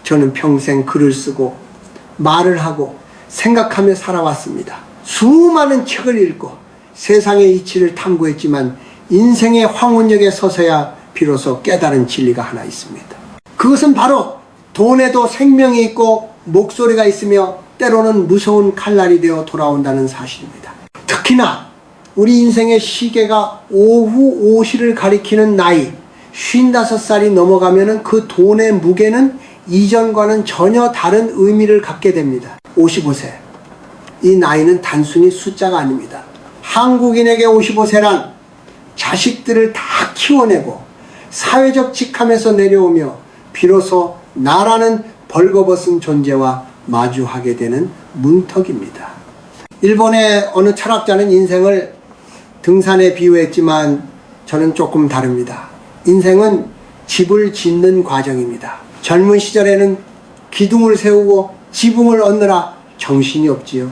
저는 평생 글을 쓰고 말을 하고 생각하며 살아왔습니다. 수많은 책을 읽고 세상의 이치를 탐구했지만 인생의 황혼역에 서서야 비로소 깨달은 진리가 하나 있습니다. 그것은 바로 돈에도 생명이 있고 목소리가 있으며 때로는 무서운 칼날이 되어 돌아온다는 사실입니다. 특히나 우리 인생의 시계가 오후 5시를 가리키는 나이 55살이 넘어가면 그 돈의 무게는 이전과는 전혀 다른 의미를 갖게 됩니다. 55세. 이 나이는 단순히 숫자가 아닙니다. 한국인에게 55세란 자식들을 다 키워내고 사회적 직함에서 내려오며 비로소 나라는 벌거벗은 존재와 마주하게 되는 문턱입니다. 일본의 어느 철학자는 인생을 등산에 비유했지만 저는 조금 다릅니다. 인생은 집을 짓는 과정입니다. 젊은 시절에는 기둥을 세우고 지붕을 얻느라 정신이 없지요.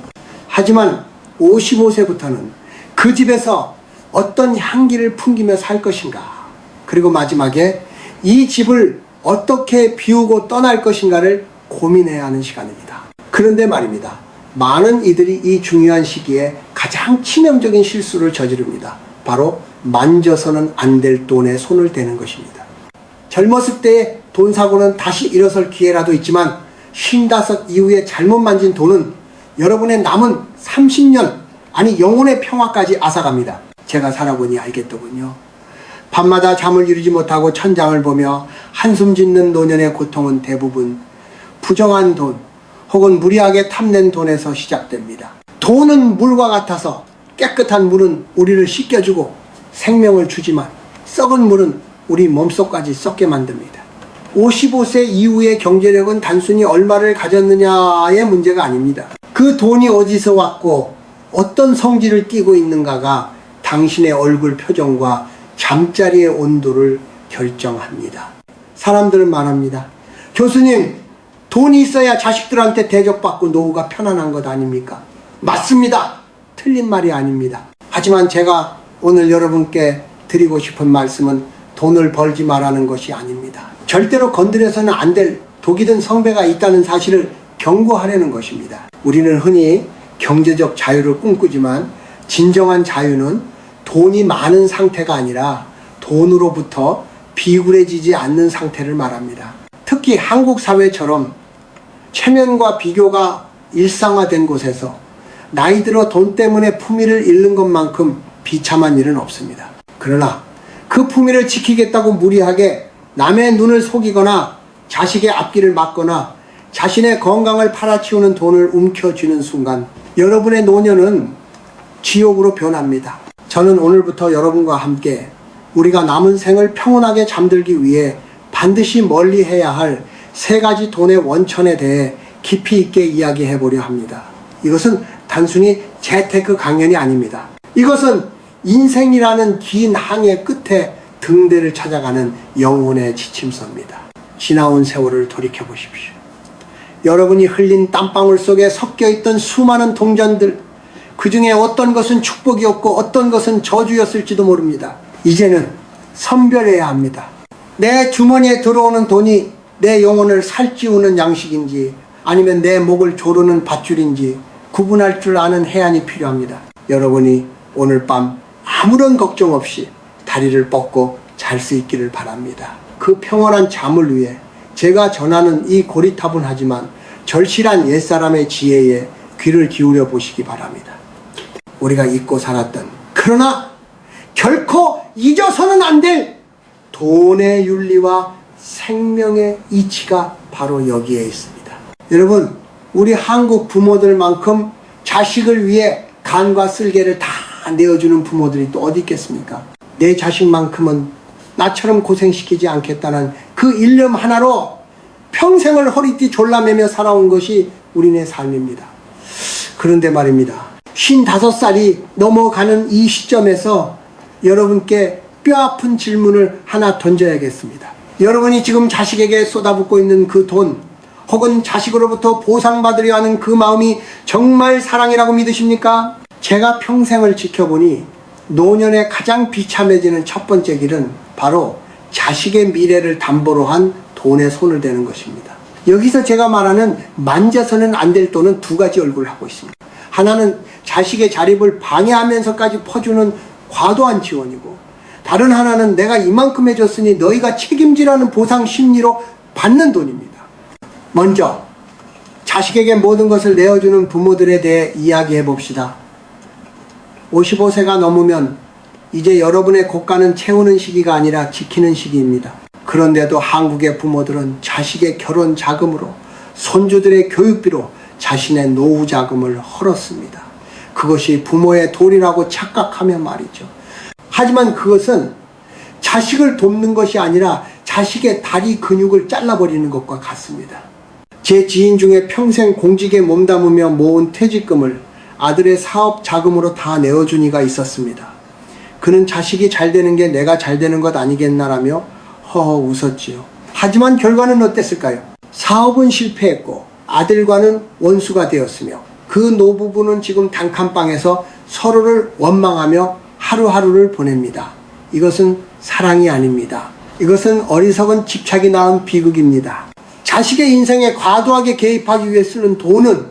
하지만 55세부터는 그 집에서 어떤 향기를 풍기며 살 것인가, 그리고 마지막에 이 집을 어떻게 비우고 떠날 것인가를 고민해야 하는 시간입니다. 그런데 말입니다. 많은 이들이 이 중요한 시기에 가장 치명적인 실수를 저지릅니다. 바로 만져서는 안 될 돈에 손을 대는 것입니다. 젊었을 때의 돈 사고는 다시 일어설 기회라도 있지만 55 이후에 잘못 만진 돈은 여러분의 남은 30년, 아니 영혼의 평화까지 앗아갑니다. 제가 살아보니 알겠더군요. 밤마다 잠을 이루지 못하고 천장을 보며 한숨 짓는 노년의 고통은 대부분 부정한 돈 혹은 무리하게 탐낸 돈에서 시작됩니다. 돈은 물과 같아서 깨끗한 물은 우리를 씻겨주고 생명을 주지만 썩은 물은 우리 몸속까지 썩게 만듭니다. 55세 이후의 경제력은 단순히 얼마를 가졌느냐의 문제가 아닙니다. 그 돈이 어디서 왔고 어떤 성질을 띠고 있는가가 당신의 얼굴 표정과 잠자리의 온도를 결정합니다. 사람들은 말합니다. 교수님, 돈이 있어야 자식들한테 대접받고 노후가 편안한 것 아닙니까? 맞습니다. 틀린 말이 아닙니다. 하지만 제가 오늘 여러분께 드리고 싶은 말씀은 돈을 벌지 말라는 것이 아닙니다. 절대로 건드려서는 안 될 독이 든 성배가 있다는 사실을 경고하려는 것입니다. 우리는 흔히 경제적 자유를 꿈꾸지만 진정한 자유는 돈이 많은 상태가 아니라 돈으로부터 비굴해지지 않는 상태를 말합니다. 특히 한국 사회처럼 체면과 비교가 일상화된 곳에서 나이 들어 돈 때문에 품위를 잃는 것만큼 비참한 일은 없습니다. 그러나 그 품위를 지키겠다고 무리하게 남의 눈을 속이거나 자식의 앞길을 막거나 자신의 건강을 팔아치우는 돈을 움켜쥐는 순간 여러분의 노년은 지옥으로 변합니다. 저는 오늘부터 여러분과 함께 우리가 남은 생을 평온하게 잠들기 위해 반드시 멀리해야 할 3가지 돈의 원천에 대해 깊이 있게 이야기해 보려 합니다. 이것은 단순히 재테크 강연이 아닙니다. 이것은 인생이라는 긴 항해 끝에 등대를 찾아가는 영혼의 지침서입니다. 지나온 세월을 돌이켜 보십시오. 여러분이 흘린 땀방울 속에 섞여있던 수많은 동전들, 그 중에 어떤 것은 축복이었고 어떤 것은 저주였을지도 모릅니다. 이제는 선별해야 합니다. 내 주머니에 들어오는 돈이 내 영혼을 살찌우는 양식인지 아니면 내 목을 조르는 밧줄인지 구분할 줄 아는 해안이 필요합니다. 여러분이 오늘 밤 아무런 걱정 없이 다리를 뻗고 잘 수 있기를 바랍니다. 그 평온한 잠을 위해 제가 전하는 이 고리타분하지만 절실한 옛사람의 지혜에 귀를 기울여 보시기 바랍니다. 우리가 잊고 살았던, 그러나 결코 잊어서는 안 될 돈의 윤리와 생명의 이치가 바로 여기에 있습니다. 여러분, 우리 한국 부모들만큼 자식을 위해 간과 쓸개를 다 내어주는 부모들이 또 어디 있겠습니까? 내 자식만큼은 나처럼 고생시키지 않겠다는 그 일념 하나로 평생을 허리띠 졸라매며 살아온 것이 우리네 삶입니다. 그런데 말입니다. 55살이 넘어가는 이 시점에서 여러분께 뼈아픈 질문을 하나 던져야겠습니다. 여러분이 지금 자식에게 쏟아붓고 있는 그 돈, 혹은 자식으로부터 보상받으려 하는 그 마음이 정말 사랑이라고 믿으십니까? 제가 평생을 지켜보니 노년에 가장 비참해지는 첫 번째 길은 바로 자식의 미래를 담보로 한 돈에 손을 대는 것입니다. 여기서 제가 말하는 만져서는 안 될 돈은 두 가지 얼굴을 하고 있습니다. 하나는 자식의 자립을 방해하면서까지 퍼주는 과도한 지원이고, 다른 하나는 내가 이만큼 해줬으니 너희가 책임지라는 보상 심리로 받는 돈입니다. 먼저 자식에게 모든 것을 내어주는 부모들에 대해 이야기해 봅시다. 55세가 넘으면 이제 여러분의 고가는 채우는 시기가 아니라 지키는 시기입니다. 그런데도 한국의 부모들은 자식의 결혼 자금으로, 손주들의 교육비로 자신의 노후 자금을 헐었습니다. 그것이 부모의 도리라고 착각하며 말이죠. 하지만 그것은 자식을 돕는 것이 아니라 자식의 다리 근육을 잘라버리는 것과 같습니다. 제 지인 중에 평생 공직에 몸담으며 모은 퇴직금을 아들의 사업 자금으로 다 내어준 이가 있었습니다. 그는 자식이 잘 되는 게 내가 잘 되는 것 아니겠나라며 허허 웃었지요. 하지만 결과는 어땠을까요? 사업은 실패했고 아들과는 원수가 되었으며 그 노부부는 지금 단칸방에서 서로를 원망하며 하루하루를 보냅니다. 이것은 사랑이 아닙니다. 이것은 어리석은 집착이 낳은 비극입니다. 자식의 인생에 과도하게 개입하기 위해 쓰는 돈은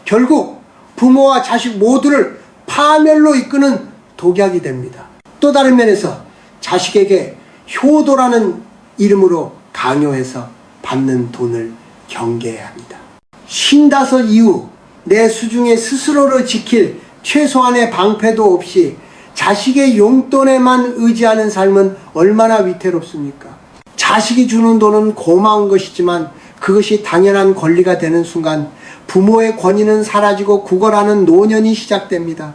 결국 부모와 자식 모두를 파멸로 이끄는 독약이 됩니다. 또 다른 면에서 자식에게 효도라는 이름으로 강요해서 받는 돈을 경계해야 합니다. 55 이후 내 수중에 스스로를 지킬 최소한의 방패도 없이 자식의 용돈에만 의지하는 삶은 얼마나 위태롭습니까? 자식이 주는 돈은 고마운 것이지만 그것이 당연한 권리가 되는 순간 부모의 권위는 사라지고 구걸하는 노년이 시작됩니다.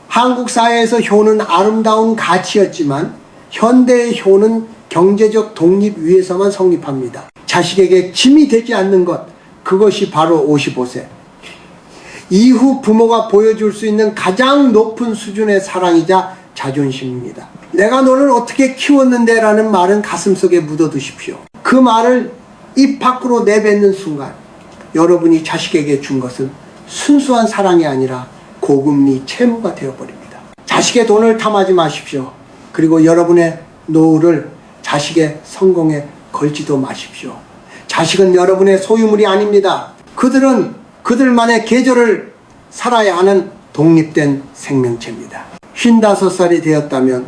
한국 사회에서 효는 아름다운 가치였지만 현대의 효는 경제적 독립 위에서만 성립합니다. 자식에게 짐이 되지 않는 것, 그것이 바로 55세. 이후 부모가 보여줄 수 있는 가장 높은 수준의 사랑이자 자존심입니다. 내가 너를 어떻게 키웠는데 라는 말은 가슴속에 묻어두십시오. 그 말을 입 밖으로 내뱉는 순간 여러분이 자식에게 준 것은 순수한 사랑이 아니라 고금리 채무가 되어버립니다. 자식의 돈을 탐하지 마십시오. 그리고 여러분의 노후를 자식의 성공에 걸지도 마십시오. 자식은 여러분의 소유물이 아닙니다. 그들은 그들만의 계절을 살아야 하는 독립된 생명체입니다. 55살이 되었다면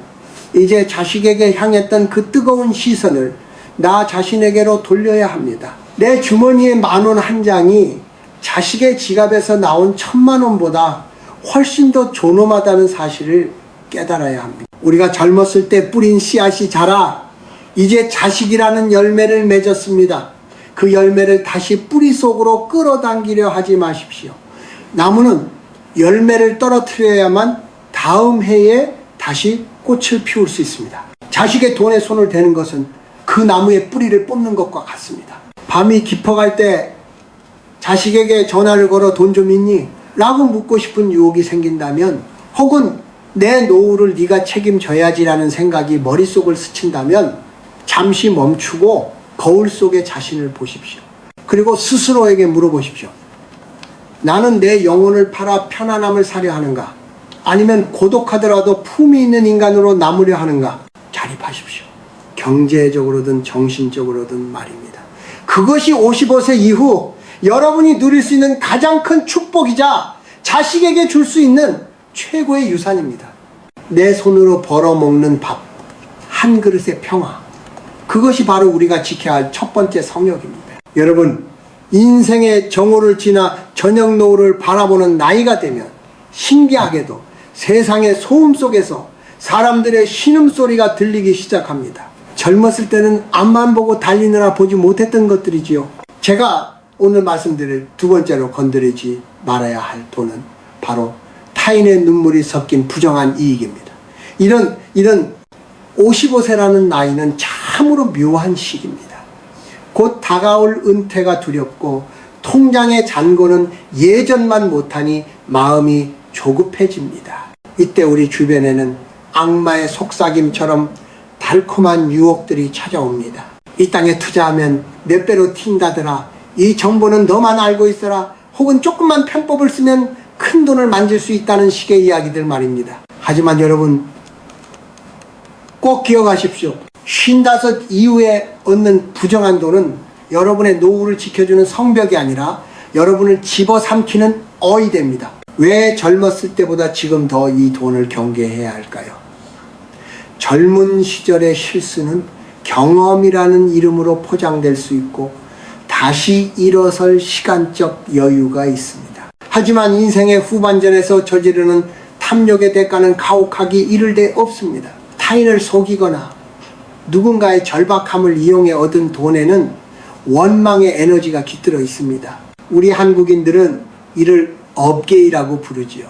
이제 자식에게 향했던 그 뜨거운 시선을 나 자신에게로 돌려야 합니다. 내 주머니에 10,000원 한 장이 자식의 지갑에서 나온 1,000,000원보다 훨씬 더 존엄하다는 사실을 깨달아야 합니다. 우리가 젊었을 때 뿌린 씨앗이 자라 이제 자식이라는 열매를 맺었습니다. 그 열매를 다시 뿌리 속으로 끌어당기려 하지 마십시오. 나무는 열매를 떨어뜨려야만 다음 해에 다시 꽃을 피울 수 있습니다. 자식의 돈에 손을 대는 것은 그 나무의 뿌리를 뽑는 것과 같습니다. 밤이 깊어갈 때 자식에게 전화를 걸어 돈 좀 있니? 라고 묻고 싶은 유혹이 생긴다면, 혹은 내 노후를 네가 책임져야지라는 생각이 머릿속을 스친다면 잠시 멈추고 거울 속의 자신을 보십시오. 그리고 스스로에게 물어보십시오. 나는 내 영혼을 팔아 편안함을 사려 하는가? 아니면 고독하더라도 품이 있는 인간으로 남으려 하는가? 자립하십시오. 경제적으로든 정신적으로든 말입니다. 그것이 55세 이후 여러분이 누릴 수 있는 가장 큰 축복이자 자식에게 줄 수 있는 최고의 유산입니다. 내 손으로 벌어먹는 밥, 한 그릇의 평화, 그것이 바로 우리가 지켜야 할 첫 번째 성역입니다. 여러분, 인생의 정오를 지나 저녁 노을을 바라보는 나이가 되면 신기하게도 세상의 소음 속에서 사람들의 신음소리가 들리기 시작합니다. 젊었을 때는 앞만 보고 달리느라 보지 못했던 것들이지요. 제가 오늘 말씀드릴 두 번째로 건드리지 말아야 할 돈은 바로 타인의 눈물이 섞인 부정한 이익입니다. 이런 55세라는 나이는 참으로 묘한 시기입니다. 곧 다가올 은퇴가 두렵고 통장의 잔고는 예전만 못하니 마음이 조급해집니다. 이때 우리 주변에는 악마의 속삭임처럼 달콤한 유혹들이 찾아옵니다. 이 땅에 투자하면 몇 배로 튄다더라. 이 정보는 너만 알고 있어라. 혹은 조금만 편법을 쓰면 큰 돈을 만질 수 있다는 식의 이야기들 말입니다. 하지만 여러분, 꼭 기억하십시오. 55 이후에 얻는 부정한 돈은 여러분의 노후를 지켜주는 성벽이 아니라 여러분을 집어삼키는 어이 됩니다. 왜 젊었을 때보다 지금 더 이 돈을 경계해야 할까요? 젊은 시절의 실수는 경험이라는 이름으로 포장될 수 있고 다시 일어설 시간적 여유가 있습니다. 하지만 인생의 후반전에서 저지르는 탐욕의 대가는 가혹하기 이를 데 없습니다. 타인을 속이거나 누군가의 절박함을 이용해 얻은 돈에는 원망의 에너지가 깃들어 있습니다. 우리 한국인들은 이를 업계이라고 부르지요.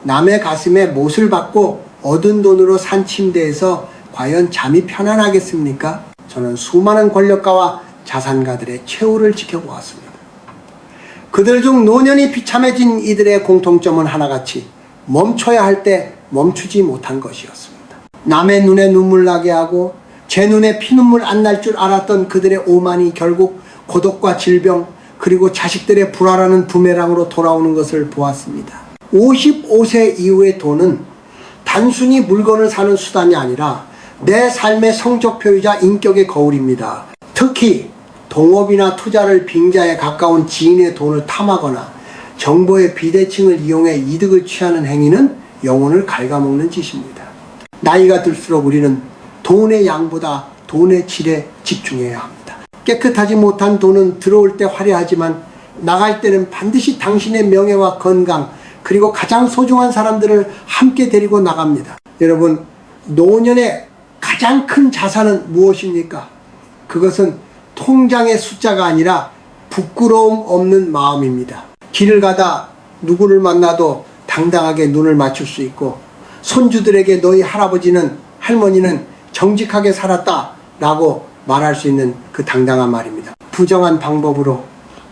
남의 가슴에 못을 받고 얻은 돈으로 산 침대에서 과연 잠이 편안하겠습니까? 저는 수많은 권력가와 자산가들의 최후를 지켜보았습니다. 그들 중 노년이 비참해진 이들의 공통점은 하나같이 멈춰야 할 때 멈추지 못한 것이었습니다. 남의 눈에 눈물 나게 하고 제 눈에 피눈물 안 날 줄 알았던 그들의 오만이 결국 고독과 질병 그리고 자식들의 불화라는 부메랑으로 돌아오는 것을 보았습니다. 55세 이후의 돈은 단순히 물건을 사는 수단이 아니라 내 삶의 성적표이자 인격의 거울입니다. 특히 동업이나 투자를 빙자에 가까운 지인의 돈을 탐하거나 정보의 비대칭을 이용해 이득을 취하는 행위는 영혼을 갉아먹는 짓입니다. 나이가 들수록 우리는 돈의 양보다 돈의 질에 집중해야 합니다. 깨끗하지 못한 돈은 들어올 때 화려하지만 나갈 때는 반드시 당신의 명예와 건강 그리고 가장 소중한 사람들을 함께 데리고 나갑니다. 여러분, 노년의 가장 큰 자산은 무엇입니까? 그것은 통장의 숫자가 아니라 부끄러움 없는 마음입니다. 길을 가다 누구를 만나도 당당하게 눈을 맞출 수 있고 손주들에게 너희 할아버지는 할머니는 정직하게 살았다 라고 말할 수 있는 그 당당한 말입니다. 부정한 방법으로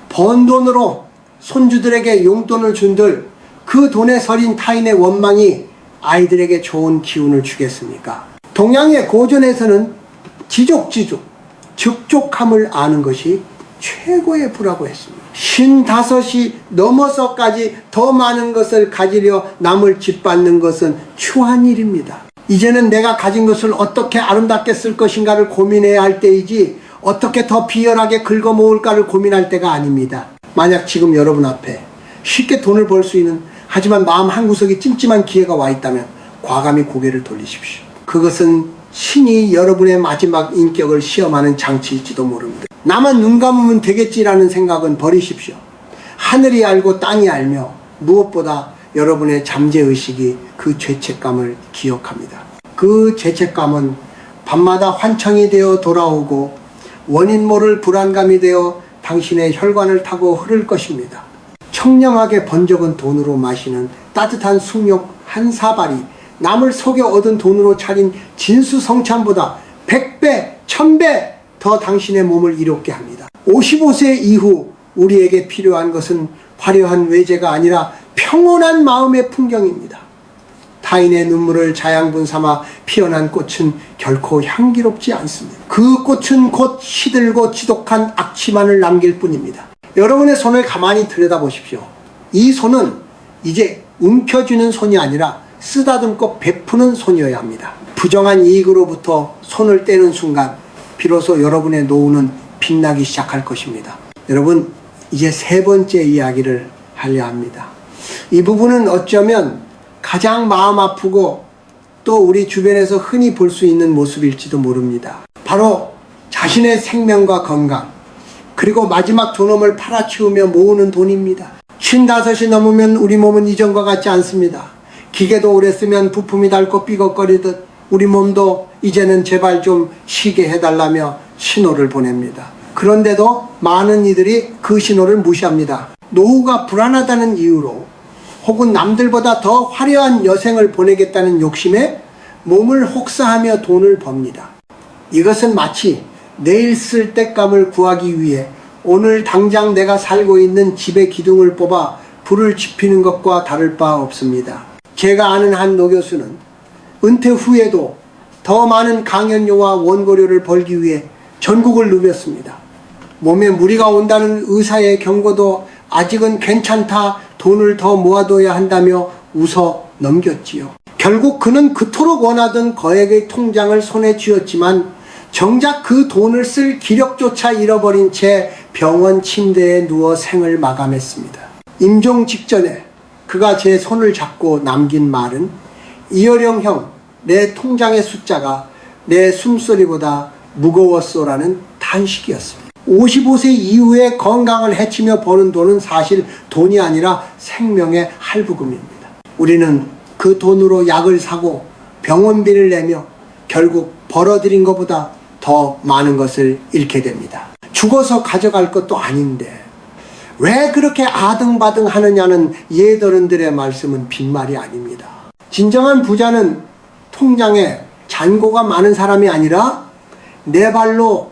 번 돈으로 손주들에게 용돈을 준들 그 돈에 서린 타인의 원망이 아이들에게 좋은 기운을 주겠습니까? 동양의 고전에서는 지족지족, 적족함을 아는 것이 최고의 부라고 했습니다. 55이 넘어서까지 더 많은 것을 가지려 남을 짓밟는 것은 추한 일입니다. 이제는 내가 가진 것을 어떻게 아름답게 쓸 것인가를 고민해야 할 때이지 어떻게 더 비열하게 긁어모을까를 고민할 때가 아닙니다. 만약 지금 여러분 앞에 쉽게 돈을 벌 수 있는 하지만 마음 한구석에 찜찜한 기회가 와 있다면 과감히 고개를 돌리십시오. 그것은 신이 여러분의 마지막 인격을 시험하는 장치일지도 모릅니다. 나만 눈 감으면 되겠지라는 생각은 버리십시오. 하늘이 알고 땅이 알며 무엇보다 여러분의 잠재의식이 그 죄책감을 기억합니다. 그 죄책감은 밤마다 환청이 되어 돌아오고 원인 모를 불안감이 되어 당신의 혈관을 타고 흐를 것입니다. 청렴하게 번 적은 돈으로 마시는 따뜻한 숙욕 한 사발이 남을 속여 얻은 돈으로 차린 진수성찬보다 100배, 1000배 더 당신의 몸을 이롭게 합니다. 55세 이후 우리에게 필요한 것은 화려한 외제가 아니라 평온한 마음의 풍경입니다. 타인의 눈물을 자양분 삼아 피어난 꽃은 결코 향기롭지 않습니다. 그 꽃은 곧 시들고 지독한 악취만을 남길 뿐입니다. 여러분의 손을 가만히 들여다보십시오. 이 손은 이제 움켜쥐는 손이 아니라 쓰다듬고 베푸는 손이어야 합니다. 부정한 이익으로부터 손을 떼는 순간 비로소 여러분의 노후는 빛나기 시작할 것입니다. 여러분, 이제 세 번째 이야기를 하려 합니다. 이 부분은 어쩌면 가장 마음 아프고 또 우리 주변에서 흔히 볼 수 있는 모습일지도 모릅니다. 바로 자신의 생명과 건강 그리고 마지막 존엄을 팔아치우며 모으는 돈입니다. 55이 넘으면 우리 몸은 이전과 같지 않습니다. 기계도 오래 쓰면 부품이 닳고 삐걱거리듯 우리 몸도 이제는 제발 좀 쉬게 해달라며 신호를 보냅니다. 그런데도 많은 이들이 그 신호를 무시합니다. 노후가 불안하다는 이유로 혹은 남들보다 더 화려한 여생을 보내겠다는 욕심에 몸을 혹사하며 돈을 법니다. 이것은 마치 내일 쓸 땔감을 구하기 위해 오늘 당장 내가 살고 있는 집의 기둥을 뽑아 불을 지피는 것과 다를 바 없습니다. 제가 아는 한 노교수는 은퇴 후에도 더 많은 강연료와 원고료를 벌기 위해 전국을 누볐습니다. 몸에 무리가 온다는 의사의 경고도 아직은 괜찮다, 돈을 더 모아둬야 한다며 웃어 넘겼지요. 결국 그는 그토록 원하던 거액의 통장을 손에 쥐었지만 정작 그 돈을 쓸 기력조차 잃어버린 채 병원 침대에 누워 생을 마감했습니다. 임종 직전에 그가 제 손을 잡고 남긴 말은 이어령 형, 내 통장의 숫자가 내 숨소리보다 무거웠소라는 탄식이었습니다. 55세 이후에 건강을 해치며 버는 돈은 사실 돈이 아니라 생명의 할부금입니다. 우리는 그 돈으로 약을 사고 병원비를 내며 결국 벌어들인 것보다 더 많은 것을 잃게 됩니다. 죽어서 가져갈 것도 아닌데 왜 그렇게 아등바등 하느냐는 예더른들의 말씀은 빈말이 아닙니다. 진정한 부자는 통장에 잔고가 많은 사람이 아니라 내 발로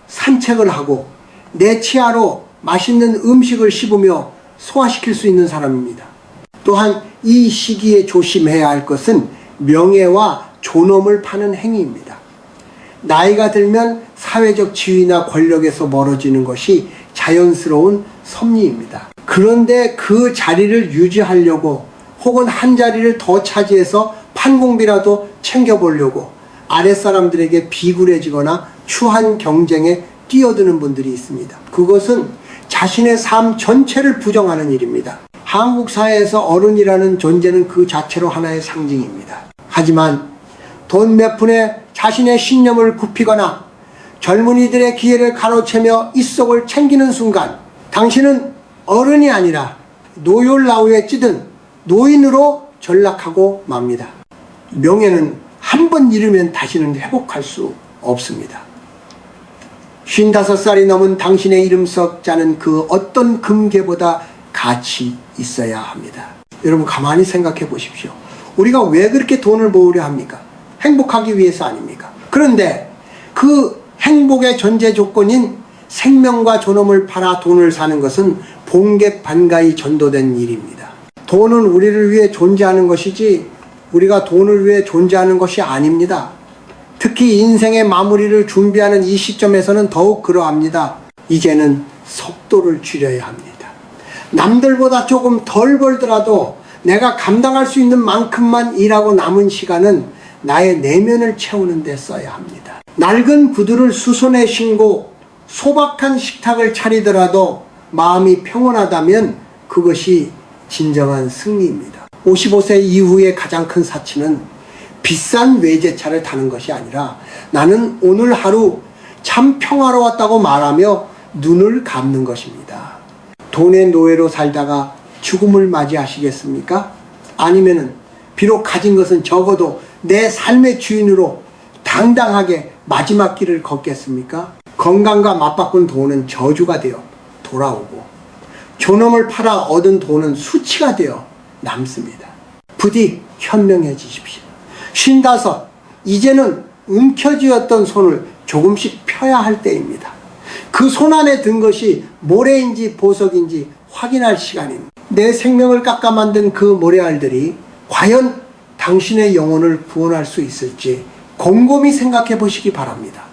산책을 하고 내 치아로 맛있는 음식을 씹으며 소화시킬 수 있는 사람입니다. 또한 이 시기에 조심해야 할 것은 명예와 존엄을 파는 행위입니다. 나이가 들면 사회적 지위나 권력에서 멀어지는 것이 자연스러운 섭리입니다. 그런데 그 자리를 유지하려고 혹은 한 자리를 더 차지해서 판공비라도 챙겨보려고 아랫사람들에게 비굴해지거나 추한 경쟁에 뛰어드는 분들이 있습니다. 그것은 자신의 삶 전체를 부정하는 일입니다. 한국 사회에서 어른이라는 존재는 그 자체로 하나의 상징입니다. 하지만 돈 몇 푼에 자신의 신념을 굽히거나 젊은이들의 기회를 가로채며 입속을 챙기는 순간 당신은 어른이 아니라 노율나우에 찌든 노인으로 전락하고 맙니다. 명예는 한 번 잃으면 다시는 회복할 수 없습니다. 55살이 넘은 당신의 이름 석자는 그 어떤 금괴보다 가치 있어야 합니다. 여러분 가만히 생각해 보십시오. 우리가 왜 그렇게 돈을 모으려 합니까? 행복하기 위해서 아닙니까? 그런데 그 행복의 전제 조건인 생명과 존엄을 팔아 돈을 사는 것은 봉객반가이 전도된 일입니다. 돈은 우리를 위해 존재하는 것이지 우리가 돈을 위해 존재하는 것이 아닙니다. 특히 인생의 마무리를 준비하는 이 시점에서는 더욱 그러합니다. 이제는 속도를 줄여야 합니다. 남들보다 조금 덜 벌더라도 내가 감당할 수 있는 만큼만 일하고 남은 시간은 나의 내면을 채우는 데 써야 합니다. 낡은 구두를 수선에 신고 소박한 식탁을 차리더라도 마음이 평온하다면 그것이 진정한 승리입니다. 55세 이후의 가장 큰 사치는 비싼 외제차를 타는 것이 아니라 나는 오늘 하루 참 평화로웠다고 말하며 눈을 감는 것입니다. 돈의 노예로 살다가 죽음을 맞이하시겠습니까? 아니면은 비록 가진 것은 적어도 내 삶의 주인으로 당당하게 마지막 길을 걷겠습니까? 건강과 맞바꾼 돈은 저주가 되어 돌아오고 존엄을 팔아 얻은 돈은 수치가 되어 남습니다. 부디 현명해지십시오. 55, 이제는 움켜쥐었던 손을 조금씩 펴야 할 때입니다. 그 손 안에 든 것이 모래인지 보석인지 확인할 시간입니다. 내 생명을 깎아 만든 그 모래알들이 과연 당신의 영혼을 구원할 수 있을지 곰곰이 생각해 보시기 바랍니다.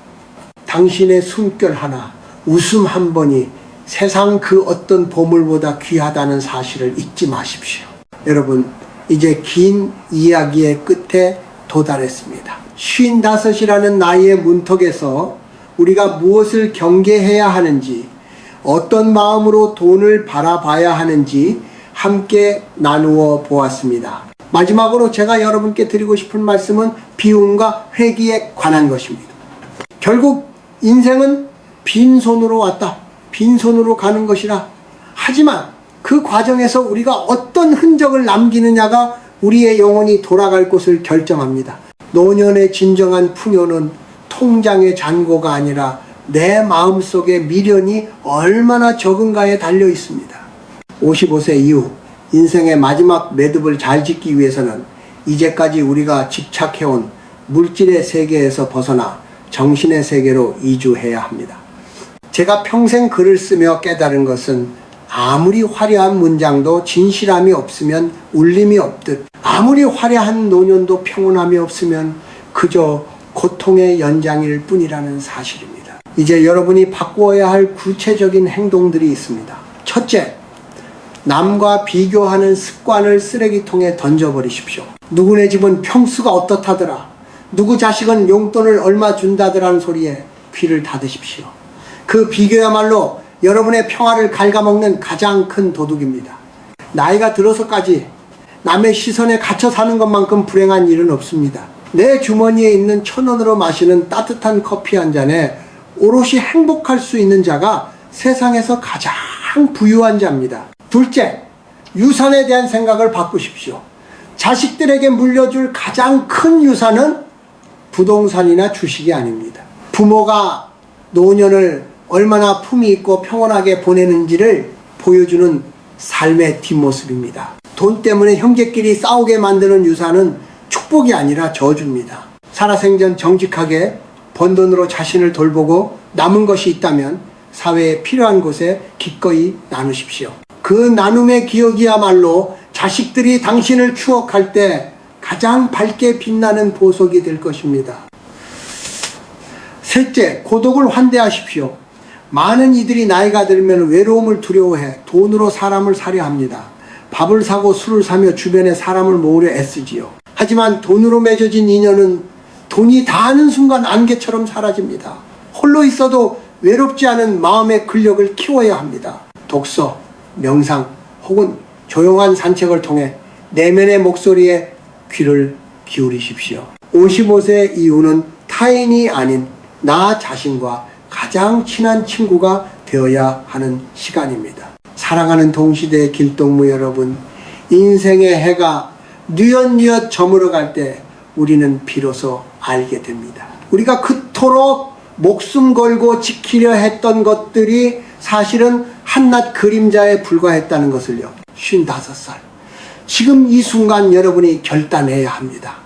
당신의 숨결 하나, 웃음 한 번이 세상 그 어떤 보물보다 귀하다는 사실을 잊지 마십시오. 여러분, 이제 긴 이야기의 끝에 도달했습니다. 55이라는 나이의 문턱에서 우리가 무엇을 경계해야 하는지, 어떤 마음으로 돈을 바라봐야 하는지 함께 나누어 보았습니다. 마지막으로 제가 여러분께 드리고 싶은 말씀은 비움과 회개에 관한 것입니다. 결국 인생은 빈손으로 왔다, 빈손으로 가는 것이라. 하지만 그 과정에서 우리가 어떤 흔적을 남기느냐가 우리의 영혼이 돌아갈 곳을 결정합니다. 노년의 진정한 풍요는 통장의 잔고가 아니라 내 마음속에 미련이 얼마나 적은가에 달려 있습니다. 55세 이후 인생의 마지막 매듭을 잘 짓기 위해서는 이제까지 우리가 집착해온 물질의 세계에서 벗어나 정신의 세계로 이주해야 합니다. 제가 평생 글을 쓰며 깨달은 것은 아무리 화려한 문장도 진실함이 없으면 울림이 없듯, 아무리 화려한 노년도 평온함이 없으면 그저 고통의 연장일 뿐이라는 사실입니다. 이제 여러분이 바꾸어야 할 구체적인 행동들이 있습니다. 첫째, 남과 비교하는 습관을 쓰레기통에 던져버리십시오. 누구네 집은 평수가 어떻다더라, 누구 자식은 용돈을 얼마 준다더라는 소리에 귀를 닫으십시오. 그 비교야말로 여러분의 평화를 갉아먹는 가장 큰 도둑입니다. 나이가 들어서까지 남의 시선에 갇혀 사는 것만큼 불행한 일은 없습니다. 내 주머니에 있는 1,000원으로 마시는 따뜻한 커피 한 잔에 오롯이 행복할 수 있는 자가 세상에서 가장 부유한 자입니다. 둘째, 유산에 대한 생각을 바꾸십시오. 자식들에게 물려줄 가장 큰 유산은 부동산이나 주식이 아닙니다. 부모가 노년을 얼마나 품위 있고 평온하게 보내는지를 보여주는 삶의 뒷모습입니다. 돈 때문에 형제끼리 싸우게 만드는 유산은 축복이 아니라 저주입니다. 살아생전 정직하게 번 돈으로 자신을 돌보고 남은 것이 있다면 사회에 필요한 곳에 기꺼이 나누십시오. 그 나눔의 기억이야말로 자식들이 당신을 추억할 때 가장 밝게 빛나는 보석이 될 것입니다. 셋째, 고독을 환대하십시오. 많은 이들이 나이가 들면 외로움을 두려워해 돈으로 사람을 사려 합니다. 밥을 사고 술을 사며 주변에 사람을 모으려 애쓰지요. 하지만 돈으로 맺어진 인연은 돈이 닿는 순간 안개처럼 사라집니다. 홀로 있어도 외롭지 않은 마음의 근력을 키워야 합니다. 독서, 명상 혹은 조용한 산책을 통해 내면의 목소리에 귀를 기울이십시오. 55세 이후는 타인이 아닌 나 자신과 가장 친한 친구가 되어야 하는 시간입니다. 사랑하는 동시대 길동무 여러분, 인생의 해가 뉘엿뉘엿 저물어 갈 때 우리는 비로소 알게 됩니다. 우리가 그토록 목숨 걸고 지키려 했던 것들이 사실은 한낱 그림자에 불과했다는 것을요. 55살. 지금 이 순간 여러분이 결단해야 합니다.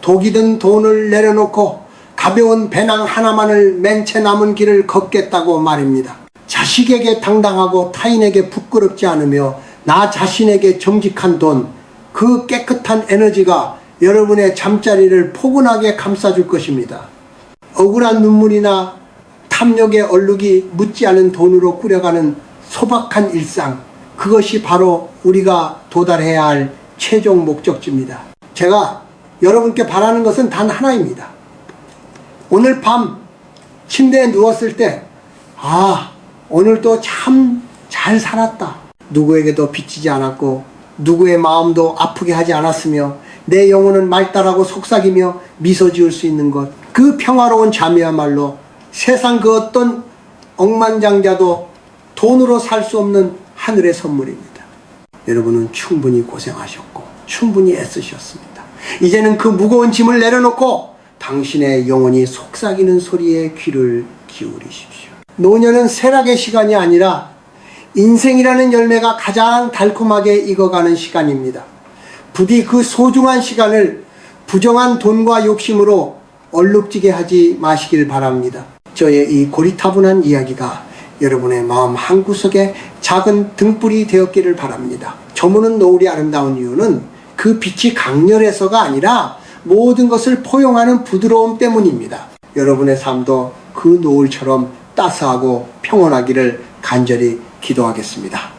독이 든 돈을 내려놓고 가벼운 배낭 하나만을 맨 채 남은 길을 걷겠다고 말입니다. 자식에게 당당하고 타인에게 부끄럽지 않으며 나 자신에게 정직한 돈, 그 깨끗한 에너지가 여러분의 잠자리를 포근하게 감싸줄 것입니다. 억울한 눈물이나 탐욕의 얼룩이 묻지 않은 돈으로 꾸려가는 소박한 일상, 그것이 바로 우리가 도달해야 할 최종 목적지입니다. 제가 여러분께 바라는 것은 단 하나입니다. 오늘 밤 침대에 누웠을 때 오늘도 참 잘 살았다. 누구에게도 비치지 않았고 누구의 마음도 아프게 하지 않았으며 내 영혼은 맑다라고 속삭이며 미소 지을 수 있는 것, 그 평화로운 잠이야말로 세상 그 어떤 억만장자도 돈으로 살 수 없는 하늘의 선물입니다. 여러분은 충분히 고생하셨고 충분히 애쓰셨습니다. 이제는 그 무거운 짐을 내려놓고 당신의 영혼이 속삭이는 소리에 귀를 기울이십시오. 노년은 쇠락의 시간이 아니라 인생이라는 열매가 가장 달콤하게 익어가는 시간입니다. 부디 그 소중한 시간을 부정한 돈과 욕심으로 얼룩지게 하지 마시길 바랍니다. 저의 이 고리타분한 이야기가 여러분의 마음 한구석에 작은 등불이 되었기를 바랍니다. 저무는 노을이 아름다운 이유는 그 빛이 강렬해서가 아니라 모든 것을 포용하는 부드러움 때문입니다. 여러분의 삶도 그 노을처럼 따스하고 평온하기를 간절히 기도하겠습니다.